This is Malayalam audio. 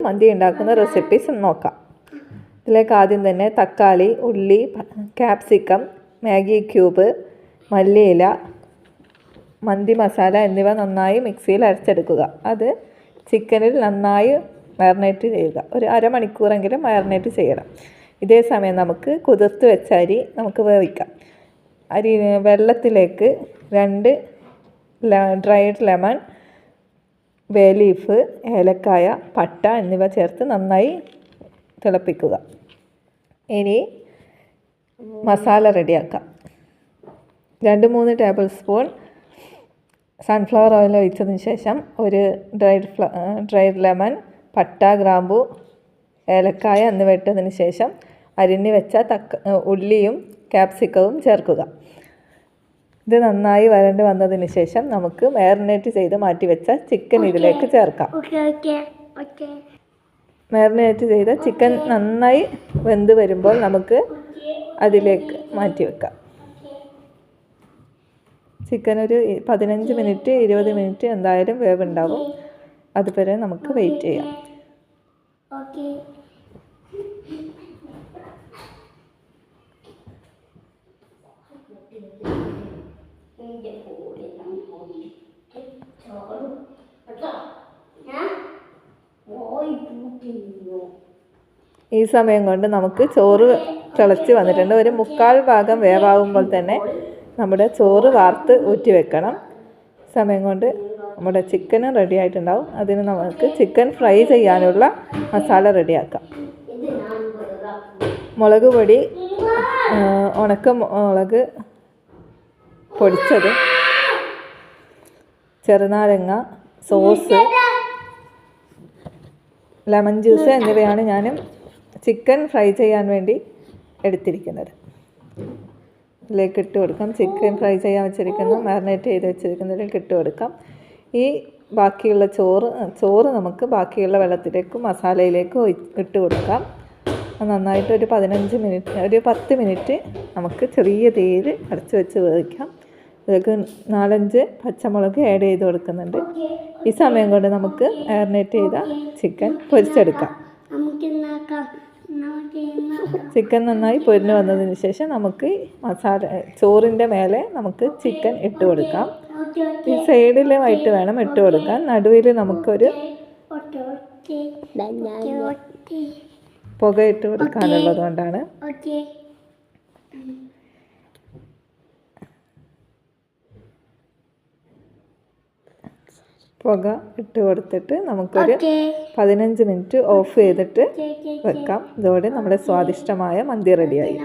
മന്തി ഉണ്ടാക്കുന്ന റെസിപ്പീസ് നോക്കാം. ഇതിലേക്ക് ആദ്യം തന്നെ തക്കാളി, ഉള്ളി, ക്യാപ്സിക്കം, മാഗി ക്യൂബ്, മല്ലിയില, മന്തി മസാല എന്നിവ നന്നായി മിക്സിയിൽ അരച്ചെടുക്കുക. അത് ചിക്കനിൽ നന്നായി മാരിനേറ്റ് ചെയ്യുക. ഒരു അരമണിക്കൂറെങ്കിലും മാരിനേറ്റ് ചെയ്യണം. ഇതേ സമയം നമുക്ക് കുതിർത്ത് വെച്ച അരി നമുക്ക് വേവിക്കാം. വെള്ളത്തിലേക്ക് 2 ഡ്രൈഡ് ലെമൺ, ബേ ലീഫ്, ഏലക്കായ, പട്ട എന്നിവ ചേർത്ത് നന്നായി തിളപ്പിക്കുക. ഇനി മസാല റെഡിയാക്കാം. 2-3 ടേബിൾ സ്പൂൺ സൺഫ്ലവർ ഓയിൽ ഒഴിച്ചതിന് ശേഷം ഒരു ഡ്രൈഡ് ലെമൺ, പട്ട, ഗ്രാമ്പു, ഏലക്കായ എന്നിവ ഇട്ടതിന് ശേഷം അരിഞ്ഞു വെച്ച ഉള്ളിയും ക്യാപ്സിക്കവും ചേർക്കുക. ഇത് നന്നായി വരണ്ട് വന്നതിന് ശേഷം നമുക്ക് മാരിനേറ്റ് ചെയ്ത് മാറ്റി വെച്ച ചിക്കൻ ഇതിലേക്ക് ചേർക്കാം. മാരിനേറ്റ് ചെയ്ത ചിക്കൻ നന്നായി വെന്ത് വരുമ്പോൾ നമുക്ക് അതിലേക്ക് മാറ്റി വെക്കാം. ചിക്കൻ ഒരു 15 മിനിറ്റ് 20 മിനിറ്റ് എന്തായാലും വേവുണ്ടാവും. അതുവരെ നമുക്ക് വെയിറ്റ് ചെയ്യാം. ഈ സമയം കൊണ്ട് നമുക്ക് ചോറ് തിളച്ച് വന്നിട്ടുണ്ട്. ഒരു 1/4 ഭാഗം വേവാകുമ്പോൾ തന്നെ നമ്മുടെ ചോറ് വാർത്ത് ഊറ്റി വെക്കണം. സമയം കൊണ്ട് നമ്മുടെ ചിക്കനും റെഡി ആയിട്ടുണ്ടാവും. അതിന് നമുക്ക് ചിക്കൻ ഫ്രൈ ചെയ്യാനുള്ള മസാല റെഡിയാക്കാം. മുളക് പൊടി, ഉണക്ക മുളക് പൊടിച്ചത്, ചെറുനാരങ്ങ, സോസ്, ലെമൺ ജ്യൂസ് എന്നിവയാണ് ഞാൻ ചിക്കൻ ഫ്രൈ ചെയ്യാൻ വേണ്ടി എടുത്തിരിക്കുന്നത്. ഇതിലേക്ക് ഇട്ട് കൊടുക്കാം. ചിക്കൻ ഫ്രൈ ചെയ്യാൻ വെച്ചിരിക്കുന്നു, മാരിനേറ്റ് ചെയ്ത് വെച്ചിരിക്കുന്നതിലേക്ക് ഇട്ട് കൊടുക്കാം. ഈ ബാക്കിയുള്ള ചോറ് നമുക്ക് ബാക്കിയുള്ള വെള്ളത്തിലേക്കും മസാലയിലേക്കും ഇട്ട് കൊടുക്കാം. നന്നായിട്ട് ഒരു 10 മിനിറ്റ് നമുക്ക് ചെറിയ തീയിൽ അടച്ച് വെച്ച് വേവിക്കാം. ഇതിലേക്ക് 4-5 പച്ചമുളക് ആഡ് ചെയ്ത് കൊടുക്കുന്നുണ്ട്. ഈ സമയം കൊണ്ട് നമുക്ക് മാരിനേറ്റ് ചെയ്ത ചിക്കൻ പൊരിച്ചെടുക്കാം. ചിക്കൻ നന്നായി പൊരിഞ്ഞ് വന്നതിന് ശേഷം നമുക്ക് ചോറിൻ്റെ മേലെ നമുക്ക് ചിക്കൻ ഇട്ട് കൊടുക്കാം. ഈ സൈഡിലുമായിട്ട് വേണം ഇട്ട് കൊടുക്കാൻ. നടുവിൽ നമുക്കൊരു പുക ഇട്ട് കൊടുക്കാനുള്ളത് കൊണ്ടാണ്. പുക ഇട്ട് കൊടുത്തിട്ട് നമുക്കൊരു 15 മിനിറ്റ് ഓഫ് ചെയ്തിട്ട് വെക്കാം. ഇതോടെ നമ്മുടെ സ്വാദിഷ്ടമായ മന്തി റെഡിയായി.